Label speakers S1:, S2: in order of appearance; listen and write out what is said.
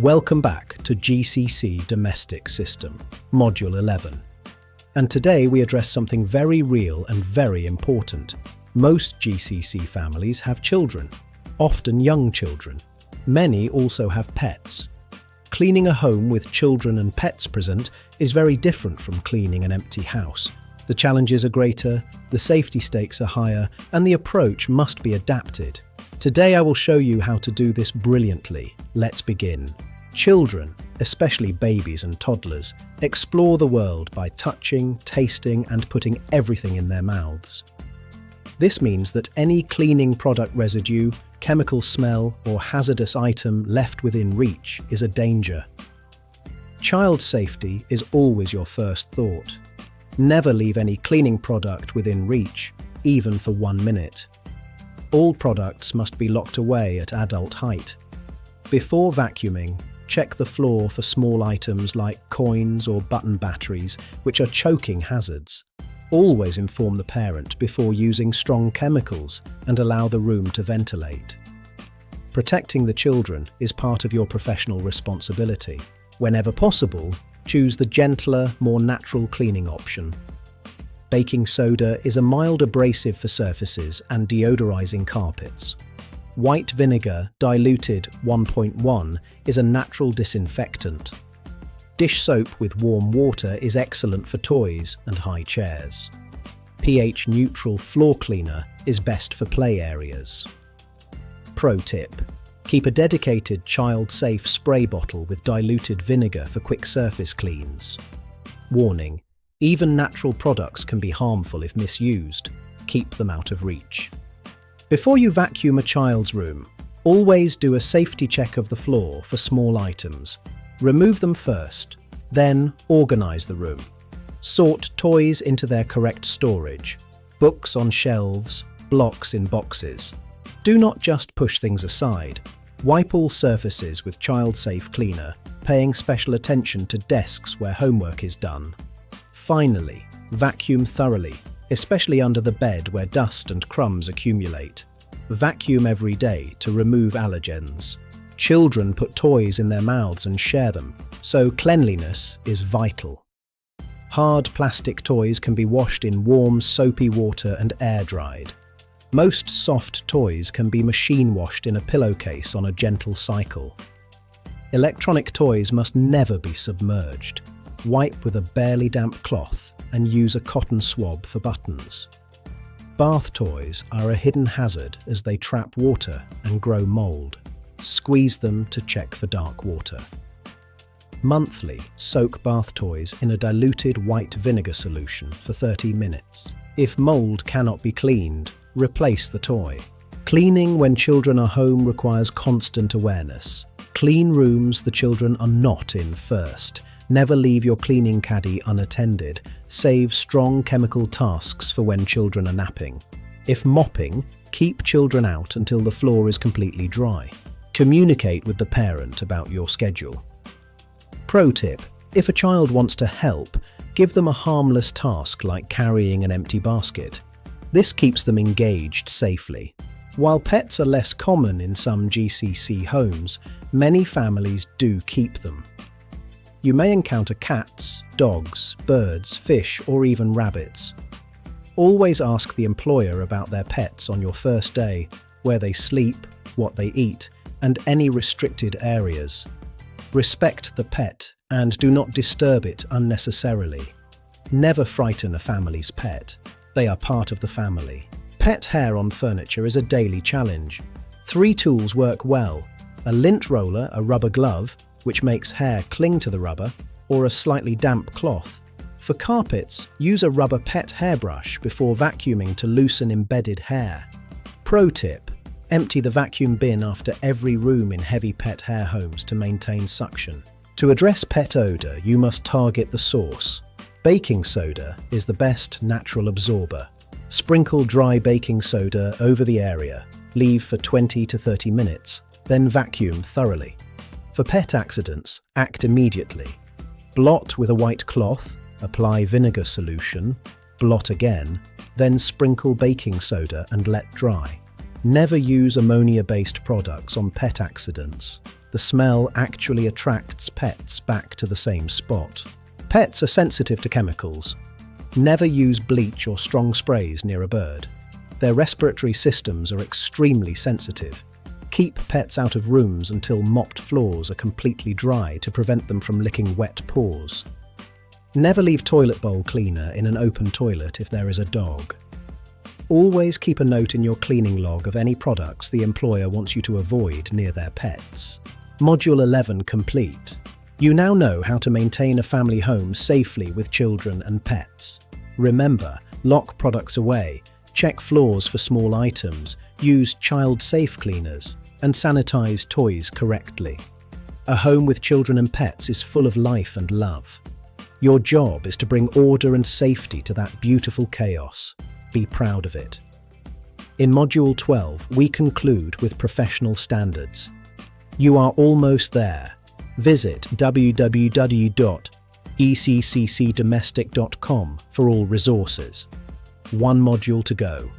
S1: Welcome back to GCC Domestic System, Module 11. And today we address something very real and very important. Most GCC families have children, often young children. Many also have pets. Cleaning a home with children and pets present is very different from cleaning an empty house. The challenges are greater, the safety stakes are higher, and the approach must be adapted. Today I will show you how to do this brilliantly. Let's begin. Children, especially babies and toddlers, explore the world by touching, tasting, and putting everything in their mouths. This means that any cleaning product residue, chemical smell, or hazardous item left within reach is a danger. Child safety is always your first thought. Never leave any cleaning product within reach, even for 1 minute. All products must be locked away at adult height. Before vacuuming, check the floor for small items like coins or button batteries, which are choking hazards. Always inform the parent before using strong chemicals and allow the room to ventilate. Protecting the children is part of your professional responsibility. Whenever possible, choose the gentler, more natural cleaning option. Baking soda is a mild abrasive for surfaces and deodorizing carpets. White vinegar, diluted 1.1, is a natural disinfectant. Dish soap with warm water is excellent for toys and high chairs. pH-neutral floor cleaner is best for play areas. Pro tip: keep a dedicated child-safe spray bottle with diluted vinegar for quick surface cleans. Warning: even natural products can be harmful if misused. Keep them out of reach. Before you vacuum a child's room, always do a safety check of the floor for small items. Remove them first, then organize the room. Sort toys into their correct storage, books on shelves, blocks in boxes. Do not just push things aside. Wipe all surfaces with child-safe cleaner, paying special attention to desks where homework is done. Finally, vacuum thoroughly, especially under the bed where dust and crumbs accumulate. Vacuum every day to remove allergens. Children put toys in their mouths and share them, so cleanliness is vital. Hard plastic toys can be washed in warm, soapy water and air-dried. Most soft toys can be machine washed in a pillowcase on a gentle cycle. Electronic toys must never be submerged. Wipe with a barely damp cloth and use a cotton swab for buttons. Bath toys are a hidden hazard as they trap water and grow mold. Squeeze them to check for dark water. Monthly, soak bath toys in a diluted white vinegar solution for 30 minutes. If mold cannot be cleaned, replace the toy. Cleaning when children are home requires constant awareness. Clean rooms the children are not in first. Never leave your cleaning caddy unattended. Save strong chemical tasks for when children are napping. If mopping, keep children out until the floor is completely dry. Communicate with the parent about your schedule. Pro tip: if a child wants to help, give them a harmless task like carrying an empty basket. This keeps them engaged safely. While pets are less common in some GCC homes, many families do keep them. You may encounter cats, dogs, birds, fish, or even rabbits. Always ask the employer about their pets on your first day, where they sleep, what they eat, and any restricted areas. Respect the pet and do not disturb it unnecessarily. Never frighten a family's pet. They are part of the family. Pet hair on furniture is a daily challenge. 3 tools work well: a lint roller, a rubber glove, which makes hair cling to the rubber, or a slightly damp cloth. For carpets, use a rubber pet hairbrush before vacuuming to loosen embedded hair. Pro tip: empty the vacuum bin after every room in heavy pet hair homes to maintain suction. To address pet odor, you must target the source. Baking soda is the best natural absorber. Sprinkle dry baking soda over the area, leave for 20 to 30 minutes, then vacuum thoroughly. For pet accidents, act immediately. Blot with a white cloth, apply vinegar solution, blot again, then sprinkle baking soda and let dry. Never use ammonia-based products on pet accidents. The smell actually attracts pets back to the same spot. Pets are sensitive to chemicals. Never use bleach or strong sprays near a bird. Their respiratory systems are extremely sensitive. Keep pets out of rooms until mopped floors are completely dry to prevent them from licking wet paws. Never leave toilet bowl cleaner in an open toilet if there is a dog. Always keep a note in your cleaning log of any products the employer wants you to avoid near their pets. Module 11 complete. You now know how to maintain a family home safely with children and pets. Remember, lock products away, check floors for small items, use child-safe cleaners, and sanitize toys correctly. A home with children and pets is full of life and love. Your job is to bring order and safety to that beautiful chaos. Be proud of it. In Module 12, we conclude with professional standards. You are almost there. Visit www.eccdomestic.com for all resources. One module to go.